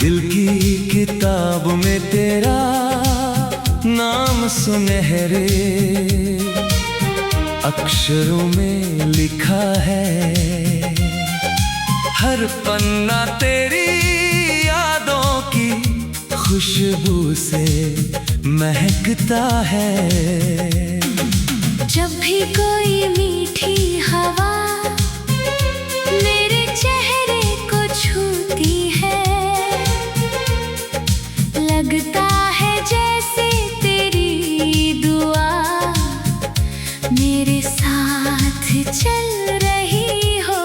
दिल की किताब में तेरा नाम सुनहरे अक्षरों में लिखा है। हर पन्ना तेरी यादों की खुशबू से महकता है। जब भी कोई मीठी हवा मेरे चेहरे को छूती है, लगता है जैसे तेरी दुआ मेरे साथ चल रही हो।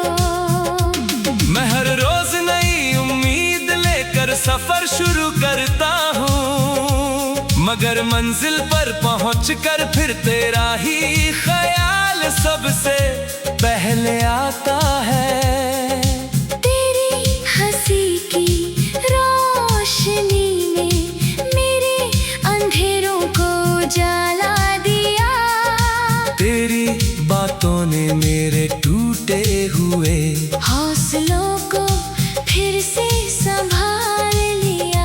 मैं हर रोज नई उम्मीद लेकर सफर शुरू करता हूँ, मगर मंजिल पर पहुंचकर फिर तेरा ही ख्याल सबसे पहले आता है। तेरी हंसी की रोशनी ने मेरे अंधेरों को जला दिया। तेरी बातों ने मेरे टूटे हुए हौसलों को फिर से संभाल लिया।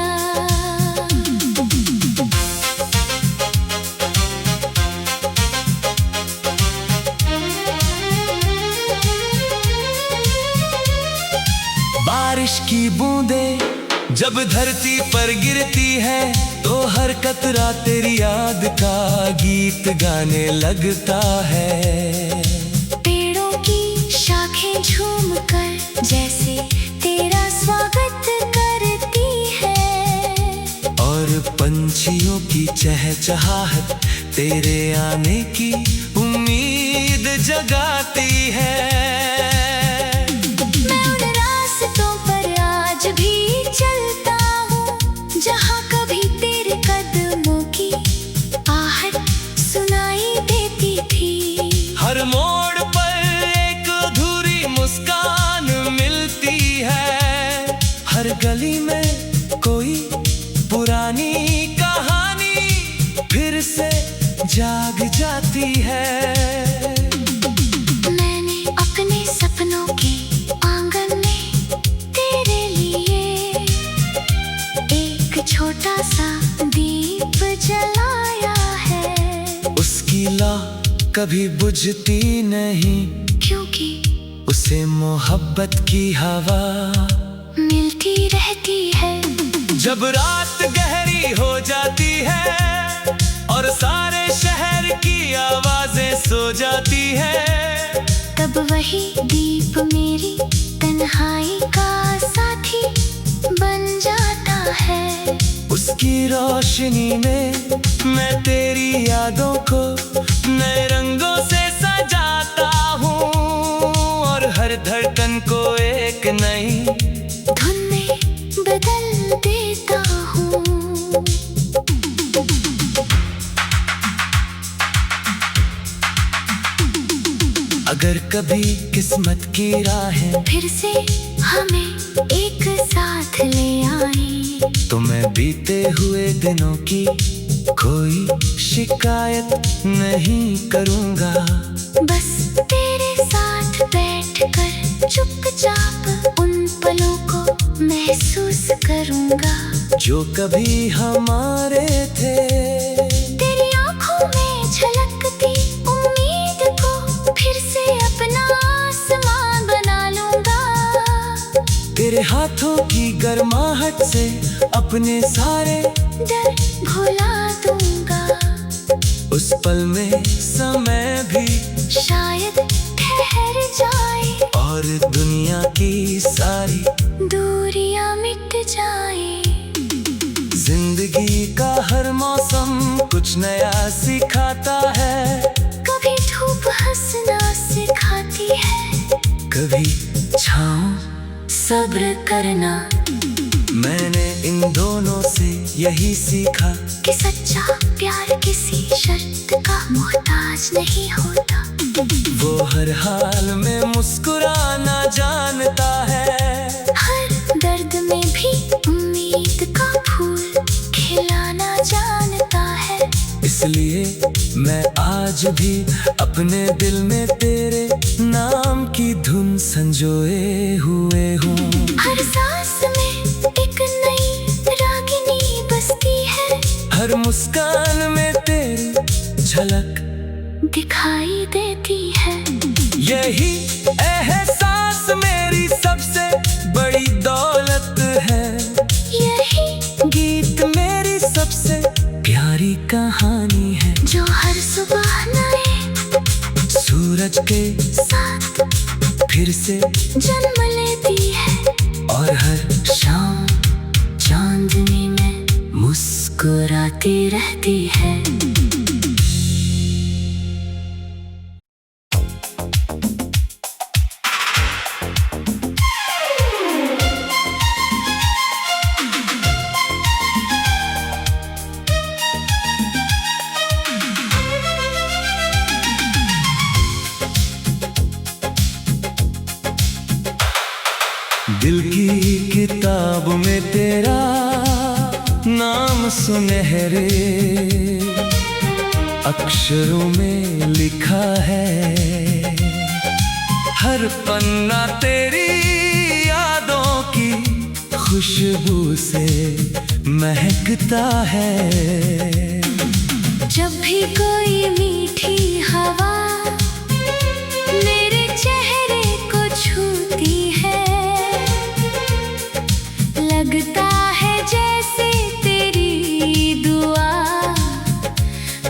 बारिश की बूंदें जब धरती पर गिरती है तो हर कतरा तेरी याद का गीत गाने लगता है। पेड़ों की शाखें झूमकर जैसे तेरा स्वागत करती है, और पंछियों की चहचहाहट तेरे आने की उम्मीद जगाती है। मैं उन रास्तों पर आज भी चलता हूँ जहाँ कभी तेरे कदमों की आहट सुनाई देती थी। हर मोड़ पर एक अधूरी मुस्कान मिलती है, हर गली में कोई पुरानी कहानी फिर से जाग जाती है। मैंने अपने सपनों के आंगन में तेरे लिए एक छोटा सा दीप जलाया है। उसकी लौ कभी बुझती नहीं, क्योंकि उसे मोहब्बत की हवा मिलती रहती है। जब रात गहरी हो जाती है और सारे शहर की आवाजें सो जाती है, तब वही दीप मेरी तन्हाई का साथी बन जाता है। उसकी रोशनी में मैं तेरी यादों को नए रंगों से सजाता हूँ, और हर धड़कन को एक नई धुन में बदल देता हूँ। अगर कभी किस्मत की राहें फिर से हमें एक साथ ले आए, तो मैं बीते हुए दिनों की कोई शिकायत नहीं करूँगा। बस तेरे साथ बैठकर चुपचाप उन पलों को महसूस करूँगा जो कभी हमारे थे। तेरी आँखों में झलकती उम्मीद को फिर से अपना आसमान बना लूँगा। तेरे हाथों की गर्माहट से अपने सारे डर भुला दूँगा। उस पल में समय भी शायद ठहर जाए और दुनिया की सारी दूरियां मिट जाए। जिंदगी का हर मौसम कुछ नया सिखाता है, कभी धूप हंसना सिखाती है, कभी छाँव सब्र करना। मैंने इन दोनों से यही सीखा कि सच्चा प्यार किसी शर्त का मोहताज नहीं होता। वो हर हाल में मुस्कुराना जानता है, हर दर्द में भी उम्मीद का फूल खिलाना जानता है। इसलिए मैं आज भी अपने दिल में तेरे नाम की धुन संजोए हुए हूँ। हर सांस में एक नई यही एहसास मेरी सबसे बड़ी दौलत है, यही गीत मेरी सबसे प्यारी कहानी है, जो हर सुबह नए सूरज के साथ फिर से जन्म लेती है, और हर शाम चांदनी में मुस्कुराती रहती है। दिल की किताब में तेरा नाम सुनहरे अक्षरों में लिखा है, हर पन्ना तेरी यादों की खुशबू से महकता है। जब भी कोई मीठी हवा मेरे चेहरे को छूती है, लगता है जैसे तेरी दुआ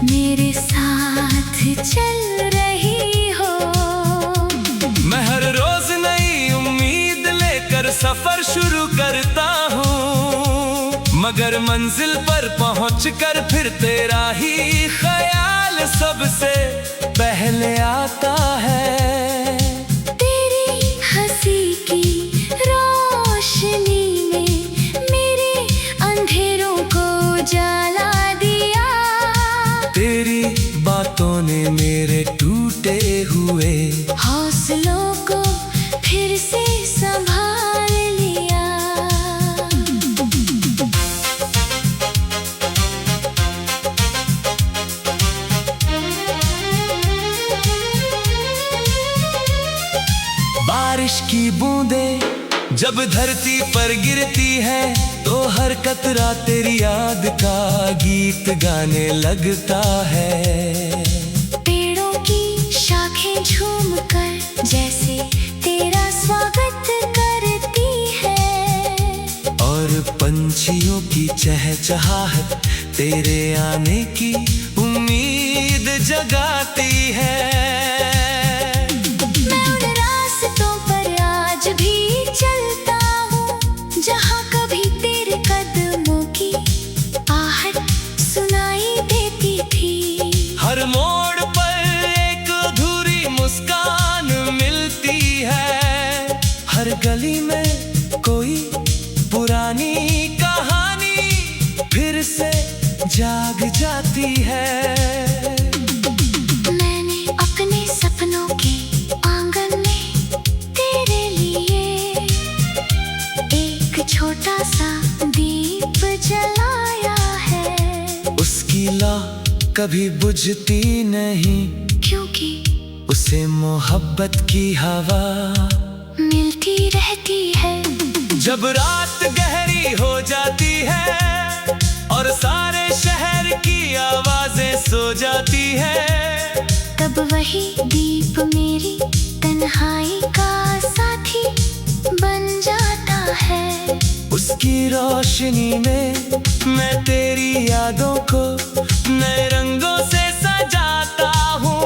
मेरे साथ चल रही हो। मैं हर रोज नई उम्मीद लेकर सफर शुरू करता हूँ, मगर मंजिल पर पहुंचकर फिर तेरा ही ख्याल सबसे पहले आता है। तेरी हंसी की रोशनी ने मेरे अंधेरों को जला दिया, तेरी बातों ने मेरे टूटे हुए हौसलों को फिर से संभाल लिया। बारिश की बूंदें जब धरती पर गिरती है, तो हर कतरा तेरी याद का गीत गाने लगता है। पेड़ों की शाखें झूमकर जैसे तेरा स्वागत करती है, और पंछियों की चहचहाहट तेरे आने की उम्मीद जगाती है। मैं उन रास्तों पर आज भी चलता हूँ, जहाँ कभी तेरे कदमों की आहट सुनाई देती थी। हर मोड़ पर एक अधूरी मुस्कान मिलती है, हर गली में कोई पुरानी कहानी फिर से जाग जाती है। मैंने अपने सपनों के आंगन में तेरे लिए एक छोटा सा दीप जलाया है, उसकी लौ कभी बुझती नहीं, क्योंकि उसे मोहब्बत की हवा मिलती रहती है। जब रात गहरी हो जाती है और सारे शहर की आवाजें सो जाती है, तब वही दीप मेरी तन्हाई का साथी बन जाता है। उसकी रोशनी में मैं तेरी यादों को नए रंगों से सजाता हूँ,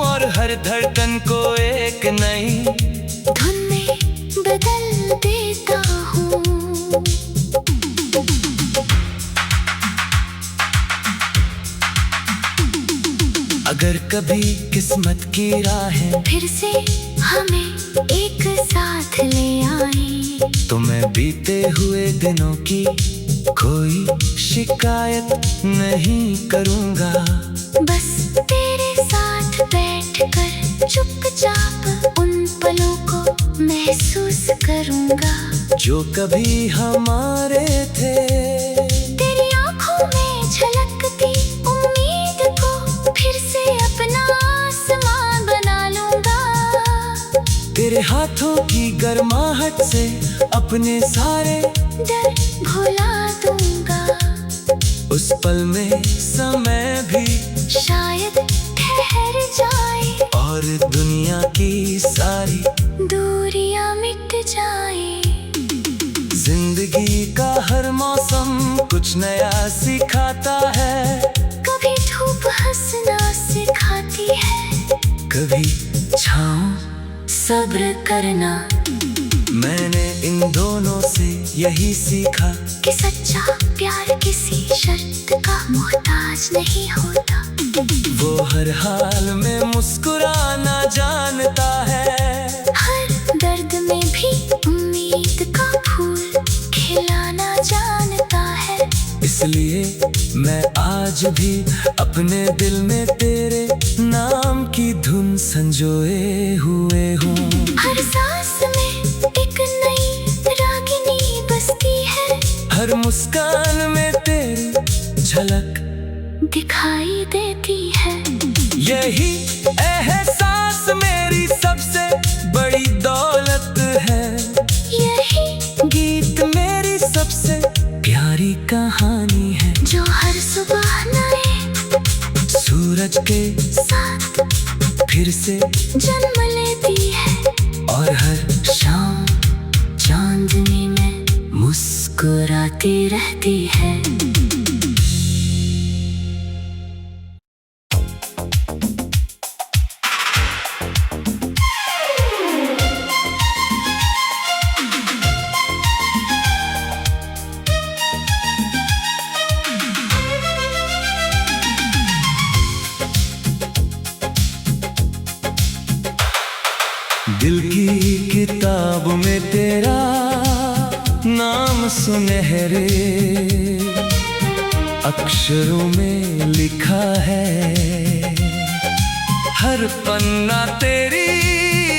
और हर धड़कन को एक नई धुन में बदल देता हूँ। अगर कभी किस्मत की राहें फिर से हमें एक साथ ले आए, तो मैं बीते हुए दिनों की कोई शिकायत नहीं करूँगा। बस तेरे साथ बैठकर चुपचाप उन पलों को महसूस करूँगा, जो कभी हमारे थे। तेरी आँखों में झलकती उम्मीद को फिर से अपना आसमान बना लूँगा। तेरे हाथों की गर्माहट से अपने सारे डर भुला दूँगा। उस पल में समय भी शायद ठहर जाए और दुनिया की सारी दूरियां मिट जाए। जिंदगी का हर मौसम कुछ नया सिखाता है, कभी धूप हंसना सिखाती है, कभी छाँव सब्र करना। मैंने इन दोनों से यही सीखा कि सच्चा प्यार किसी शर्त का मोहताज नहीं होता। वो हर हाल में मुस्कुराना जानता है, हर दर्द में भी उम्मीद का फूल खिलाना जानता है। इसलिए मैं आज भी अपने दिल में तेरे नाम की धुन संजोए हुए हूँ। हर सांस में एक नई रागिनी बसती है, हर मुस्कान में तेरी झलक दिखाई देती है। यही एहसास मेरी सबसे बड़ी दौलत है, यही गीत मेरी सबसे प्यारी कहानी है। जो हर सुबह नए सूरज के साथ फिर से जन्म लेती है, और हर शाम चांदनी में मुस्कुराती रहती है। दिल की किताब में तेरा नाम सुनहरे अक्षरों में लिखा है, हर पन्ना तेरी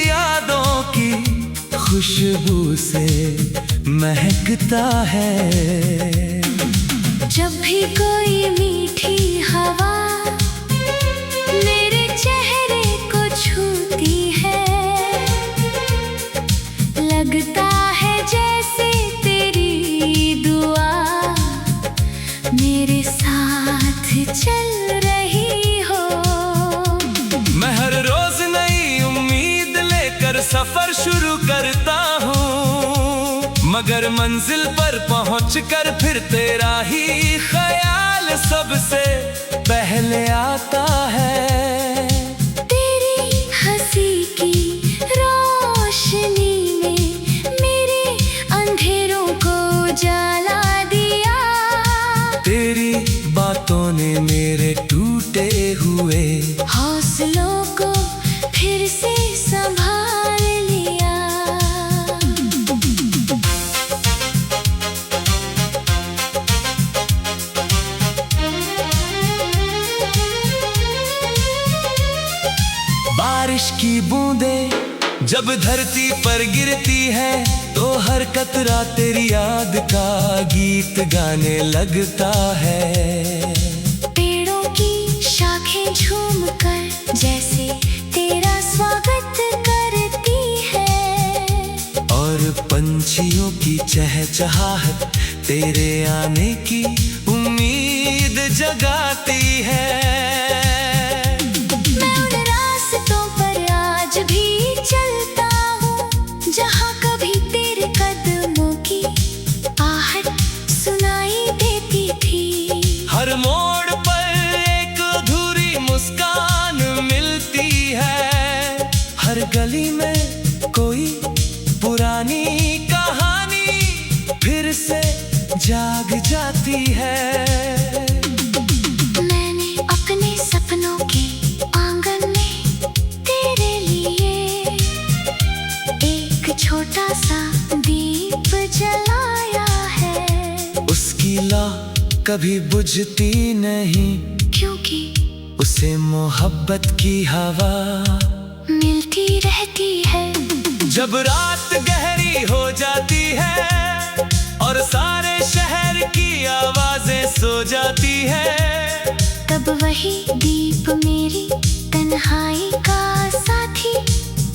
यादों की खुशबू से महकता है। जब भी कोई मीठी हवा मेरे चेहरे को छूती है, लगता है जैसे तेरी दुआ मेरे साथ चल रही हो। मैं हर रोज नई उम्मीद लेकर सफर शुरू करता हूँ, मगर मंजिल पर पहुंचकर फिर तेरा ही ख्याल सबसे पहले आता है। तेरी हंसी की रोशनी ने मेरे अंधेरों को जला दिया, तेरी बातों ने मेरे टूटे हुए हौसलों को फिर से संभाल लिया। बारिश की बूंदें जब धरती पर गिरती है, तो हर कतरा तेरी याद का गीत गाने लगता है। पेड़ों की शाखें झूमकर जैसे तेरा स्वागत करती है, और पंछियों की चहचहाहट तेरे आने की उम्मीद जगाती है। मैं उन रास्तों पर आज भी चलता हूँ, जहाँ कभी तेरे कदमों की आहट सुनाई देती थी। हर मोड़ पर एक अधूरी मुस्कान मिलती है, हर गली में कोई पुरानी कहानी फिर से जाग जाती है। मैंने अपने सपनों के आंगन में तेरे लिए एक छोटा सा दीप जलाया है। उसकी लौ कभी बुझती नहीं, क्योंकि उसे मोहब्बत की हवा मिलती रहती है। जब रात गहरी हो जाती है और सारे शहर की आवाजें सो जाती है, तब वही दीप मेरी तन्हाई का साथी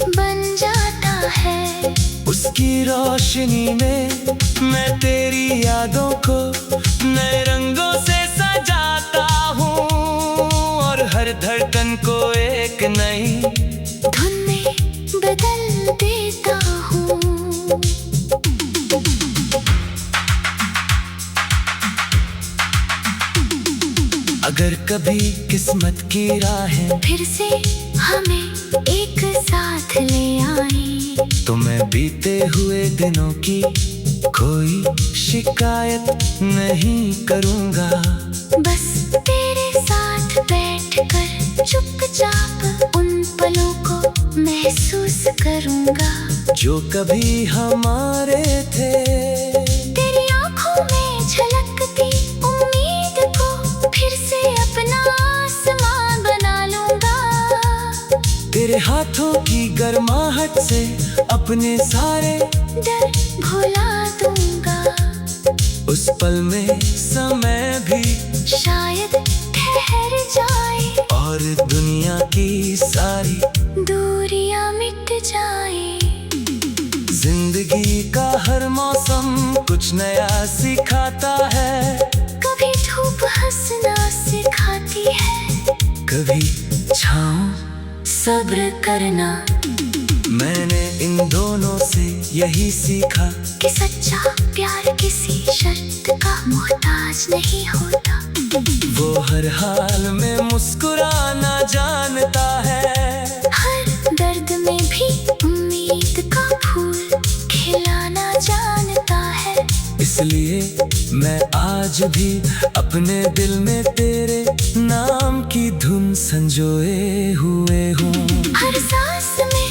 बन जाता है। उसकी रोशनी में मैं तेरी यादों को नए रंगों से सजाता हूँ, और हर धड़कन को एक नई धुन में बदल देता हूँ। अगर कभी किस्मत की राहें फिर से हमें एक साथ ले आए, तो मैं बीते हुए दिनों की कोई शिकायत नहीं करूँगा। बस तेरे साथ बैठकर चुपचाप उन पलों को महसूस करूँगा जो कभी हमारे थे। तेरी आँखों में झलकती उम्मीद को फिर से अपना आसमान बना लूँगा। तेरे हाथों की गर्माहट से अपने सारे डर भुला दूँगा। उस पल में समय भी शायद ठहर जाए और दुनिया की सारी दूरियां मिट जाए। जिंदगी का हर मौसम कुछ नया सिखाता है। कभी धूप हंसना सिखाती है, कभी छाँव सब्र करना। मैंने इन दोनों से यही सीखा कि सच्चा प्यार किसी शर्त का मोहताज नहीं होता। वो हर हाल में मुस्कुराना जानता है। हर दर्द में भी उम्मीद का फूल खिलाना जानता है। इसलिए मैं आज भी अपने दिल में तेरे नाम की धुन संजोए हुए हूँ। हर सांस में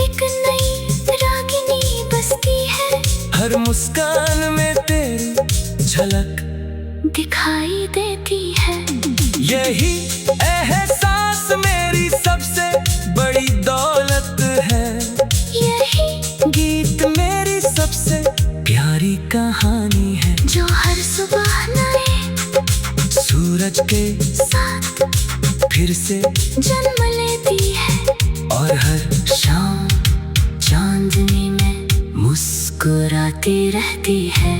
एक नई रागिनी बसती है, हर मुस्कान में तेरी झलक दिखाई देती है। यही एहसास मेरी सबसे बड़ी दौलत है। यही गीत मेरी सबसे प्यारी कहानी है, जो हर सुबह नए सूरज के साथ फिर से जन्म लेती है और हर शाम चांदनी में मुस्कुराती रहती है।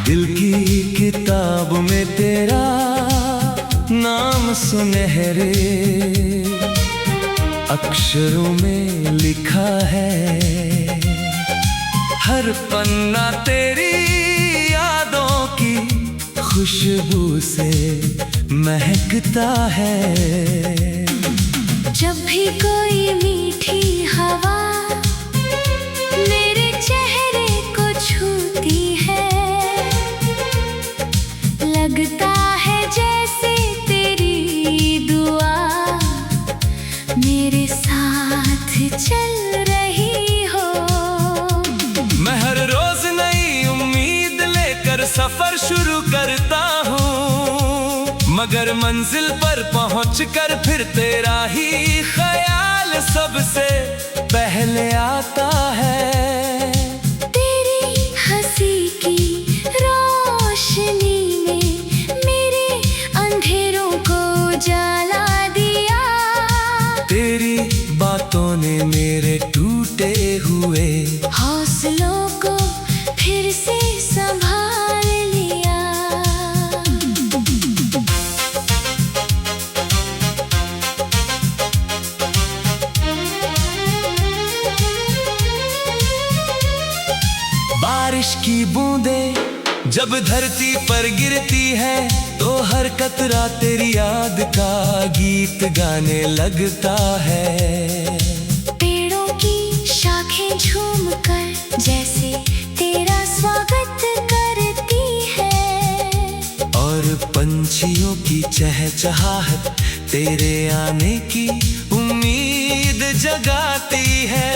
दिल की किताब में तेरा नाम सुनहरे अक्षरों में लिखा है। हर पन्ना तेरी यादों की खुशबू से महकता है। जब भी कोई मीठी हवा मेरे चेहरे को छूती है, लगता है जैसे तेरी दुआ मेरे साथ चल रही हो। मैं हर रोज नई उम्मीद लेकर सफर शुरू करता हूँ, मगर मंजिल पर पहुंचकर फिर तेरा ही ख्याल सबसे पहले आता है। तेरी हंसी की रोशनी में मेरे अंधेरों को जला दिया। तेरी बातों ने मेरे टूटे हुए हौसलों को फिर से संभाल लिया। बारिश की बूंदें जब धरती पर गिरती है, तो हर कतरा तेरी याद का गीत गाने लगता है। पेड़ों की शाखें झूमकर जैसे तेरा स्वागत करती है, और पंछियों की चहचहाहट तेरे आने की उम्मीद जगाती है।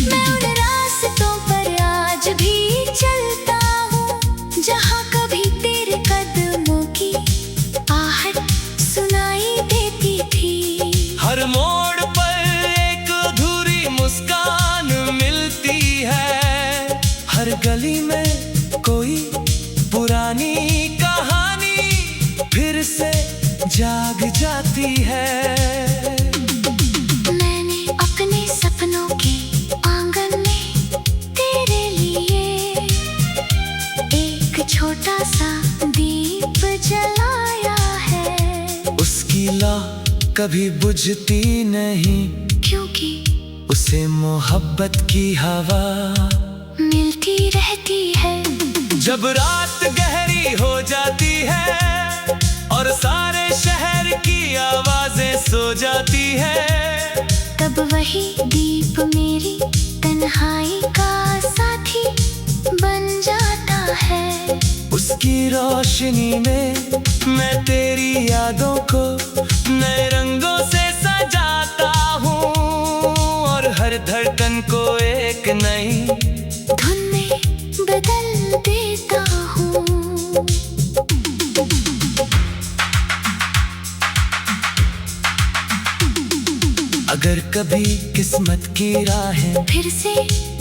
मैं उन रास्तों पर आज भी चलता हूँ, जहाँ कभी तेरे कदमों की आहट सुनाई देती थी। हर मोड़ पर एक अधूरी मुस्कान मिलती है, जाग जाती है। मैंने अपने सपनों के आंगन में तेरे लिए एक छोटा सा दीप जलाया है। उसकी लौ कभी बुझती नहीं, क्योंकि उसे मोहब्बत की हवा मिलती रहती है। जब रात गहरी हो जाती है और सारे शहर की आवाजें सो जाती है, तब वही दीप मेरी तन्हाई का साथी बन जाता है। उसकी रोशनी में मैं तेरी यादों को नए रंगों से सजाता हूँ और हर धड़कन को एक नई धुन में बदल देता हूँ। अगर कभी किस्मत की राहें फिर से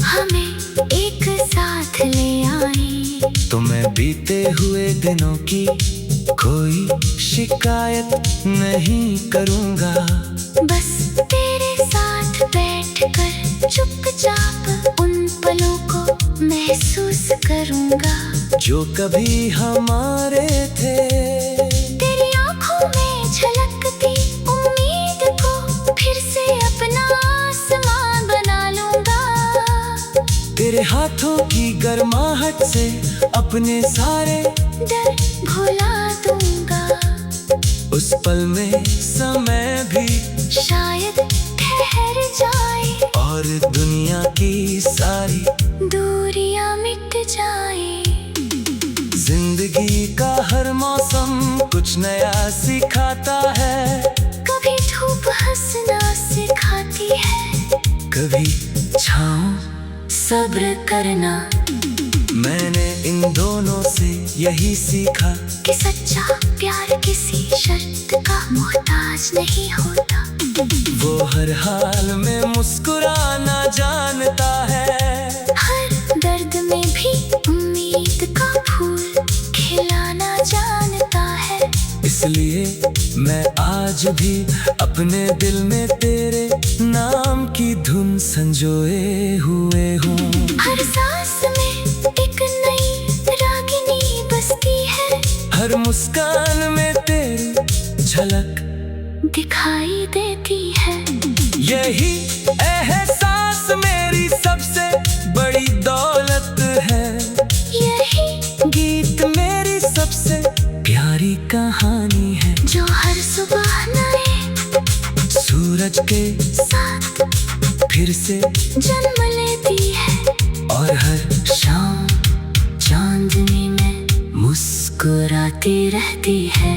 हमें एक साथ ले आई, तो मैं बीते हुए दिनों की कोई शिकायत नहीं करूँगा। बस तेरे साथ बैठकर चुपचाप उन पलों को महसूस करूँगा जो कभी हमारे थे। तेरी आँखों में झलकती उम्मीद को फिर से अपना आसमान बना लूँगा। तेरे हाथों की गर्माहट से अपने सारे डर भुला दूँगा। उस पल में समय भी शायद ठहर जाए और दुनिया की सारी दूरियां मिट जाए। जिंदगी का हर मौसम कुछ नया सिखाता है। कभी धूप हंसना सिखाती है, कभी छाँव सब्र करना। मैंने इन दोनों से यही सीखा कि सच्चा प्यार किसी शर्त का मोहताज नहीं होता। वो हर हाल में मुस्कुराना जानता है। हर दर्द में भी उम्मीद का फूल खिलाना जानता है। इसलिए मैं आज भी अपने दिल में तेरे नाम की धुन संजोए हुए हूँ। हर सांस में एक नई रागिनी बसती है, हर मुस्कान में तेरी झलक दिखाई देती है। यही एहसास मेरी सबसे बड़ी दौलत है। यही गीत मेरी सबसे प्यारी कहानी है, जो हर सुबह नए सूरज के साथ फिर से जन्म लेती है और हर शाम चांदनी में मुस्कुराती रहती है।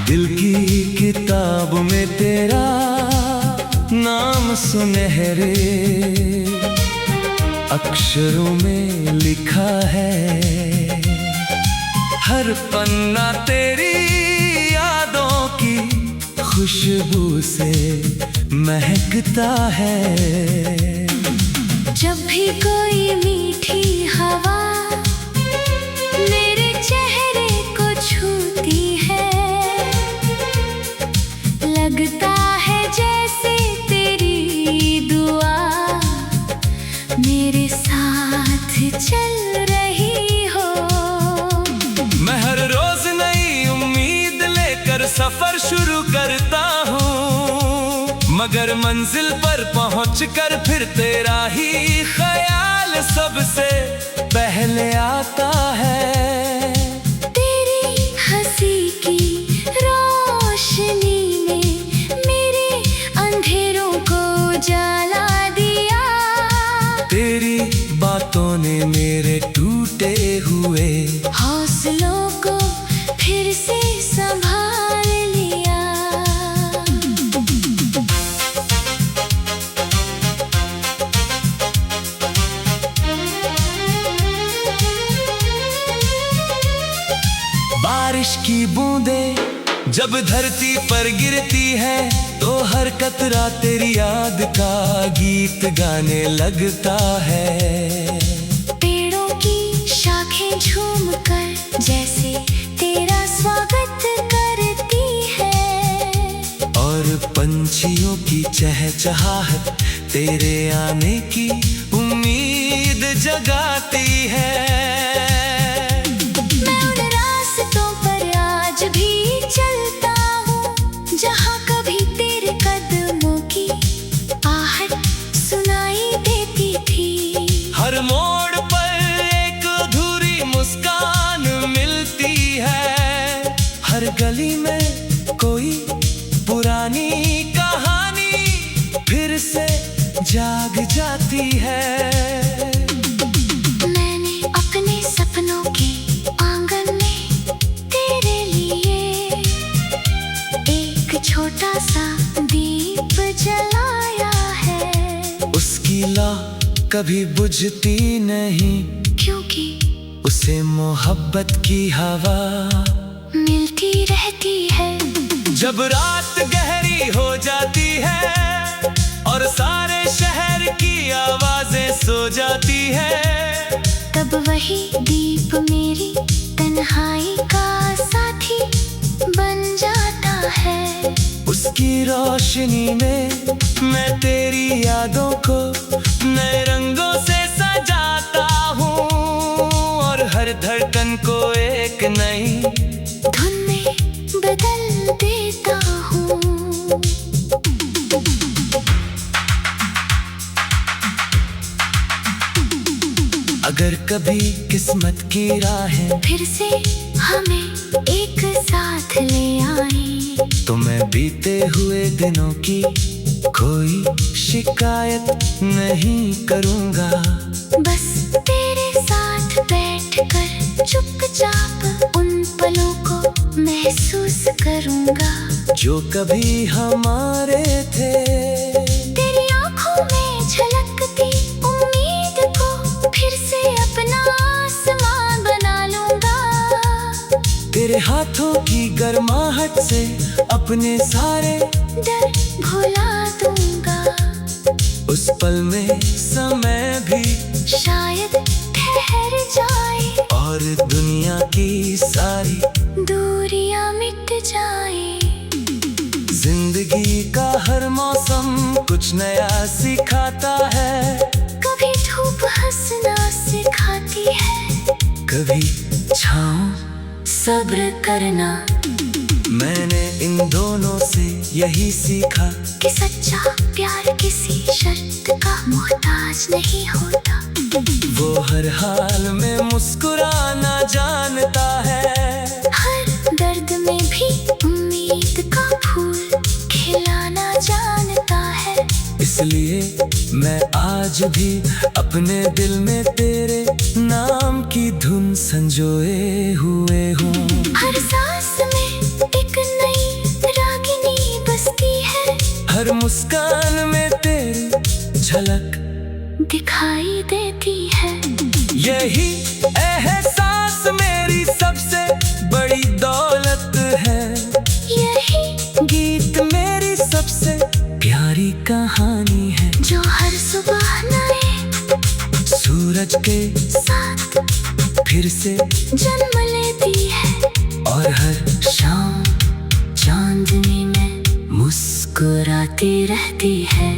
दिल की किताब में तेरा नाम सुनहरे अक्षरों में लिखा है। हर पन्ना तेरी यादों की खुशबू से महकता है। जब भी कोई मीठी हवा मेरे चेहरे को छूती है, लगता है जैसे तेरी दुआ मेरे साथ चल रही हो। मैं हर रोज नई उम्मीद लेकर सफर शुरू करता हूँ, मगर मंजिल पर पहुंचकर फिर तेरा ही ख्याल सबसे पहले आता है। तेरी हंसी की रोशनी में मेरे अंधेरों को जला दिया। तेरी बातों ने मेरे टूटे हुए हौसलों को फिर से संभाल लिया। की बूंदें जब धरती पर गिरती है तो हर कतरा तेरी याद का गीत गाने लगता है। पेड़ों की शाखें झूमकर जैसे तेरा स्वागत करती है, और पंछियों की चहचहाहट तेरे आने की उम्मीद जगाती है। मैं उन रास्तों पर आज भी चलता हूँ जहाँ कभी तेरे कदमों की आहट सुनाई देती थी। हर मोड़ पर एक अधूरी मुस्कान मिलती है, हर गली में कोई पुरानी कहानी फिर से जाग जाती है। मैंने अपने सपनों के आंगन में तेरे लिए एक छोटा सा दीप जलाया है। उसकी लौ कभी बुझती नहीं क्योंकि उसे मोहब्बत की हवा मिलती रहती है। जब रात गहरी हो जाती है और सारे शहर की आवाजें सो जाती है, तब वही दीप मेरी तन्हाई का साथी बन जाता है। उसकी रोशनी में मैं तेरी यादों को नए रंगों से सजाता हूँ, और हर धड़कन को एक नई धुन में बदल देता हूँ। अगर कभी किस्मत की राहें फिर से हमें एक साथ ले आए, तो मैं बीते हुए दिनों की कोई शिकायत नहीं करूँगा। बस तेरे साथ बैठकर चुपचाप उन पलों को महसूस करूँगा जो कभी हमारे थे। तेरी आँखों में झलकती उम्मीद को फिर से अपना आसमान बना लूँगा। तेरे हाथों की गर्माहट से अपने सारे डर भुला दूँगा। उस पल में समय भी शायद ठहर जाए और दुनिया की सारी दूरियां मिट जाए। जिंदगी का हर मौसम कुछ नया सिखाता है, कभी धूप हंसना सिखाती है, कभी छाँव सब्र करना। मैंने इन दोनों से यही सीखा कि सच्चा प्यार किसी शर्त का मोहताज नहीं होता। वो हर हाल में मुस्कुराना जानता है, हर दर्द में भी उम्मीद का फूल खिलाना जानता है। इसलिए मैं आज भी अपने दिल में तेरे नाम की धुन संजोए हुए हूँ। हर सांस में एक नई रागिनी बसती है, हर मुस्कान में तेरी झलक दिखाई देती है। यही एहसास मेरी सबसे बड़ी दौलत है, यही गीत मेरी सबसे प्यारी कहानी है, जो हर सुबह नए सूरज के साथ फिर से जन्म लेती है, और हर शाम चांदनी में मुस्कुराती रहती है।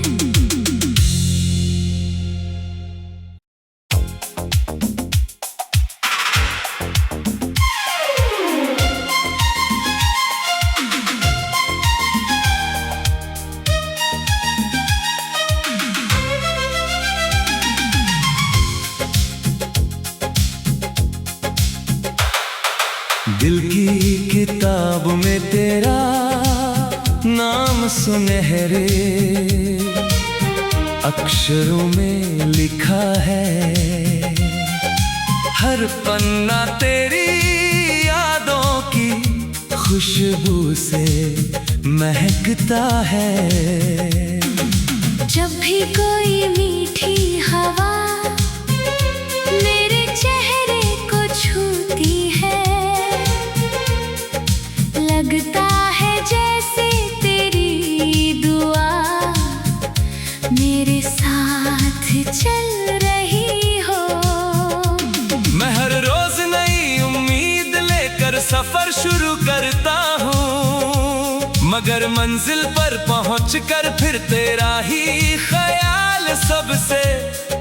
दिल की किताब में तेरा नाम सुनहरे अक्षरों में लिखा है, हर पन्ना तेरी यादों की खुशबू से महकता है। जब भी कोई मीठी हवा मेरे चेहरे को छूती है, मगर मंजिल पर पहुंचकर फिर तेरा ही ख्याल सबसे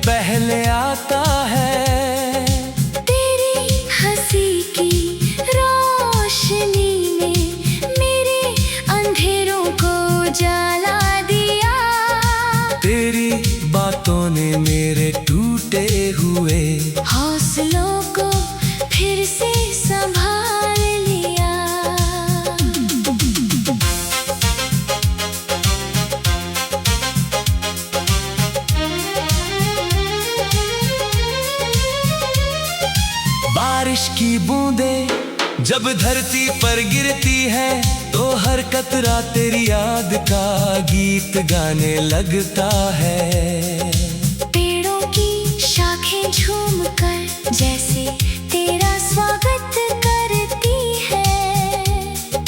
पहले आता है। तेरी हंसी की रोशनी ने मेरे अंधेरों को जला दिया। तेरी बातों ने मेरे टूटे हुए हौसलों को फिर से संभाल लिया। बारिश की बूंदें जब धरती पर गिरती है तो हर कतरा तेरी याद का गीत गाने लगता है। पेड़ों की शाखें झूमकर जैसे तेरा स्वागत करती है।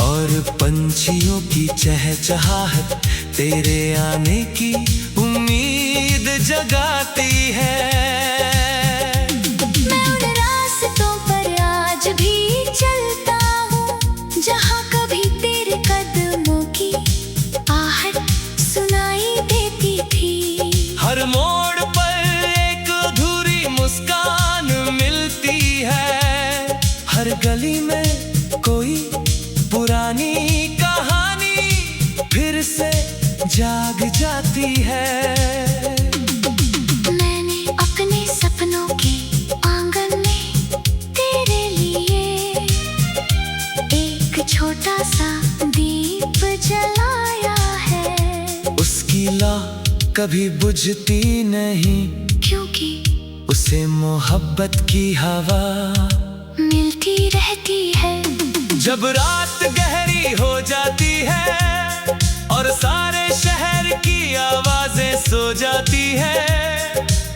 और पंछियों की चहचहाहट तेरे आने की उम्मीद जगाती है। मैं उन रास्तों पर आज भी चलता हूँ जहाँ कभी तेरे कदमों की आहट सुनाई देती थी। हर मोड़ पर एक अधूरी मुस्कान मिलती है। हर गली में कोई पुरानी कहानी फिर से जाग जाती है। मैंने अपने सपनों के आंगन में तेरे लिए एक छोटा सा दीप जलाया है। उसकी लौ कभी बुझती नहीं क्योंकि उसे मोहब्बत की हवा मिलती रहती है। जब रात गहरी हो जाती है और सारे शहर की आवाजें सो जाती है,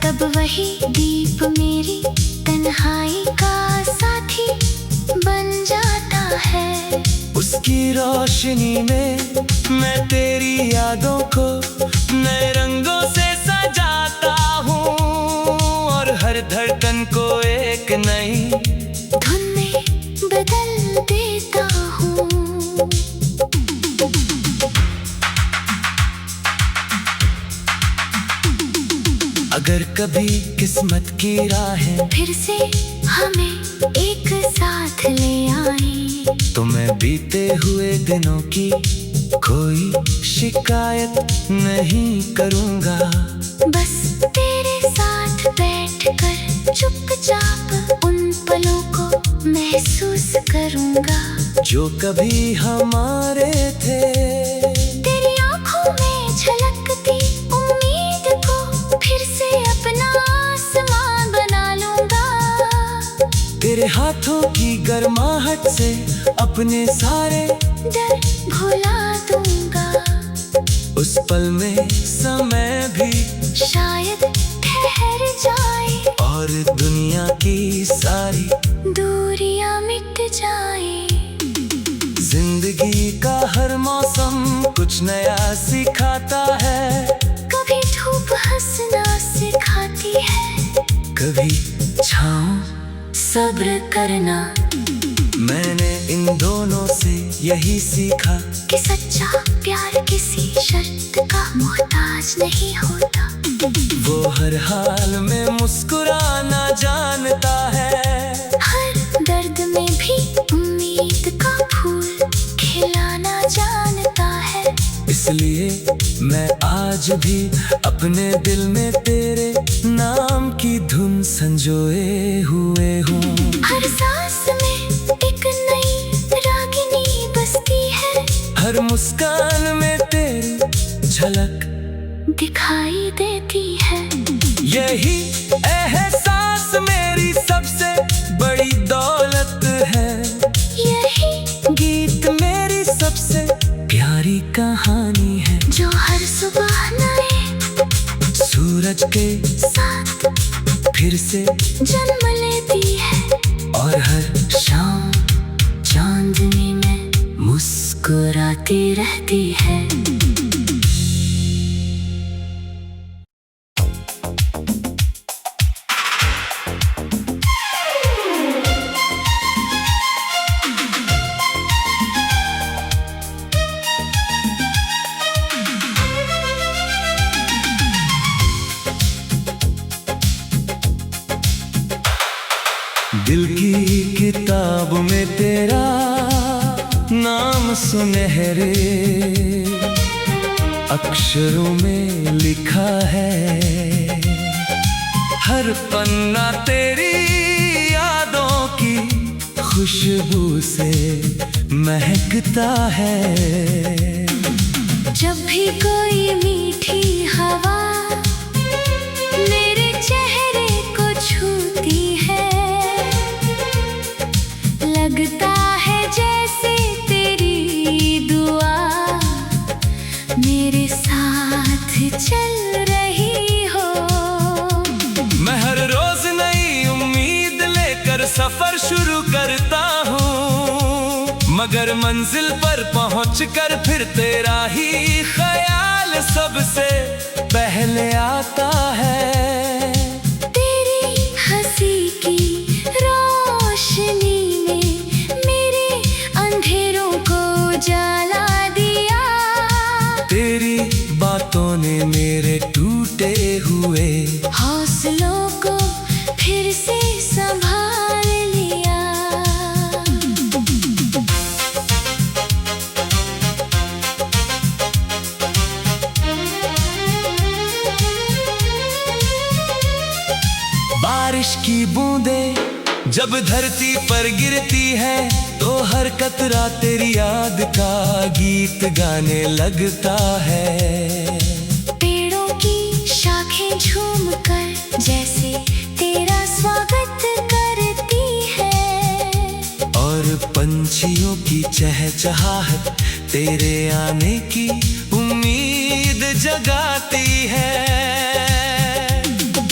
तब वही दीप मेरी तन्हाई का साथी बन जाता है। उसकी रोशनी में मैं तेरी यादों को नए रंगों से सजाता हूँ और हर धड़कन को एक नई धुन में बदल देता हूँ। अगर कभी किस्मत की राहें फिर से हमें एक साथ ले आए तो मैं बीते हुए दिनों की कोई शिकायत नहीं करूँगा। बस तेरे साथ बैठकर चुपचाप उन पलों को महसूस करूँगा जो कभी हमारे थे। तेरी आँखों में झलकती उम्मीद को फिर से अपना आसमान बना लूँगा। तेरे हाथों की गर्माहट से अपने सारे डर भुला दूँगा। उस पल में समय भी शायद ठहर जाए और दुनिया की सारी दूरियां मिट जाए। जिंदगी का हर मौसम कुछ नया सिखाता है। कभी धूप हंसना सिखाती है, कभी छाँव सब्र करना। मैंने इन दोनों से यही सीखा कि सच्चा प्यार किसी शर्त का मोहताज नहीं होता। वो हर हाल में मुस्कुराना जानता है। हर दर्द में भी उम्मीद का फूल खिलाना जानता है। इसलिए मैं आज भी अपने दिल में तेरे नाम की धुन संजोए हुए हूँ। हर सांस में एक नई रागिनी बसती है। हर मुस्कान में तेरी झलक दिखाई देती है। यही एहसास मेरी सबसे बड़ी दौलत है। यही गीत मेरी सबसे प्यारी कहानी है जो हर सुबह नए सूरज के साथ फिर से जन्म लेती है और हर शाम चांदनी में मुस्कुराती रहती है। दिल की किताब में तेरा नाम सुनहरे अक्षरों में लिखा है। हर पन्ना तेरी यादों की खुशबू से महकता है। जब भी कोई मीठी हवा मेरे चेहरे को छूती है, लगता है जैसे तेरी दुआ मेरे साथ चल रही हो। मैं हर रोज नई उम्मीद लेकर सफर शुरू करता हूँ, मगर मंजिल पर पहुंचकर फिर तेरा ही ख्याल सबसे पहले आता है। तेरी हंसी की रोशनी ने मेरे अंधेरों को जला दिया। तेरी बातों ने मेरे टूटे हुए हौसलों को फिर से संभाल लिया। बारिश की बूंदें जब धरती पर गिरती है तो हर कतरा तेरी याद का गीत गाने लगता है। पेड़ों की शाखें झूमकर जैसे तेरा स्वागत करती है, और पंछियों की चहचहाहट तेरे आने की उम्मीद जगाती है।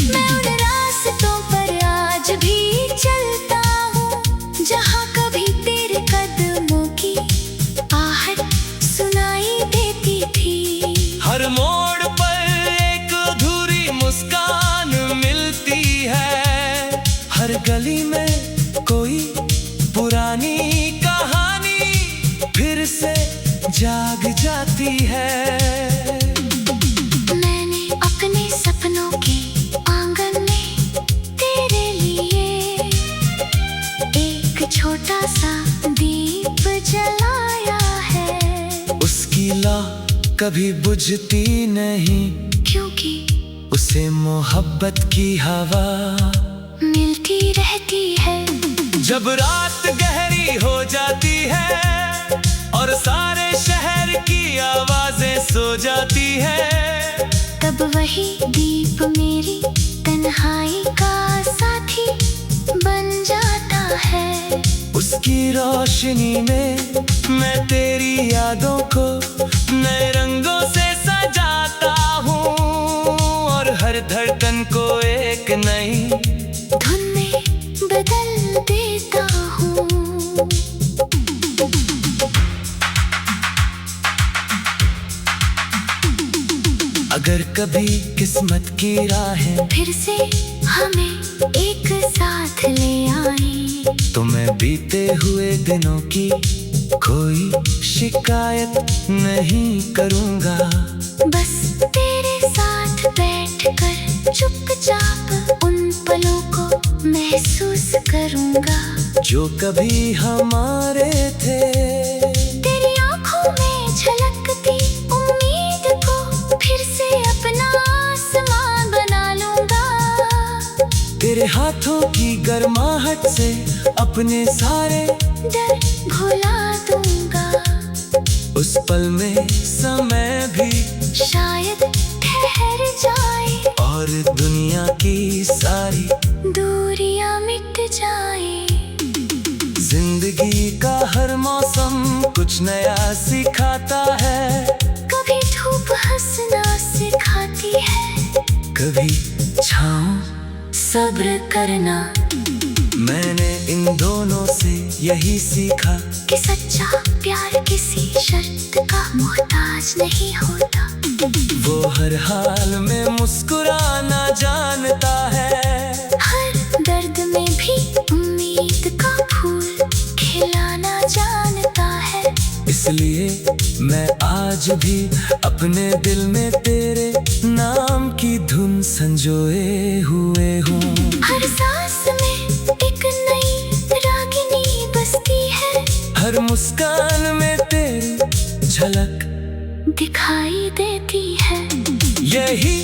मैं उन रास्तों पर आज भी चलता हूँ जहाँ कभी तेरे कदमों की आहट सुनाई देती थी। हर मोड़ पर एक अधूरी मुस्कान मिलती है, हर गली में कोई पुरानी कहानी फिर से जाग जाती है। मैंने अपने सपनों के आंगन में तेरे लिए एक छोटा सा दीप जलाया है। उसकी लौ कभी बुझती नहीं, क्योंकि उसे मोहब्बत की हवा मिलती रहती है। जब रात गहरी हो जाती है और सारे शहर की आवाजें सो जाती है, तब वही दीप मेरी तन्हाई का साथी बन जाता है। उसकी रोशनी में मैं तेरी यादों को नए रंगों से सजाता हूँ, और हर धड़कन को एक नई धुन में बदल देता हूँ। अगर कभी किस्मत की राहें फिर से हमें एक साथ ले आए, तो मैं बीते हुए दिनों की कोई शिकायत नहीं करूँगा। बस तेरे साथ बैठकर चुपचाप उन पलों को महसूस करूँगा जो कभी हमारे थे। तेरी आँखों में झलकती उम्मीद को फिर से अपना आसमान बना लूँगा। तेरे हाथों की गर्माहट से अपने सारे डर भुला दूँगा। उस पल में समय भी शायद ठहर जाए और दुनिया की सारी दूरियां मिट जाए। जिंदगी का हर मौसम कुछ नया सिखाता है, कभी धूप हंसना सिखाती है, कभी छाँव सब्र करना। मैंने इन दोनों से यही सीखा कि सच्चा प्यार किसी शर्त का मोहताज नहीं होता। वो हर हाल में मुस्कुराना जानता है, हर दर्द में भी उम्मीद का फूल खिलाना जानता है। इसलिए मैं आज भी अपने दिल में तेरे नाम की धुन संजोए हुए हूँ। हर सांस में एक नई हर मुस्कान में तेरी झलक दिखाई देती है। यही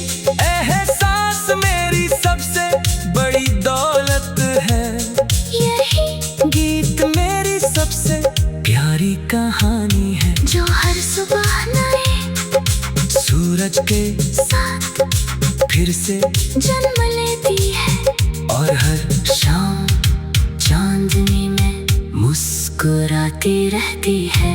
एहसास मेरी सबसे बड़ी दौलत है। यही गीत मेरी सबसे प्यारी कहानी है, जो हर सुबह नए सूरज के साथ फिर से जन्म लेती है। और हर शाम चांदनी में मुस्कुराती रहती है।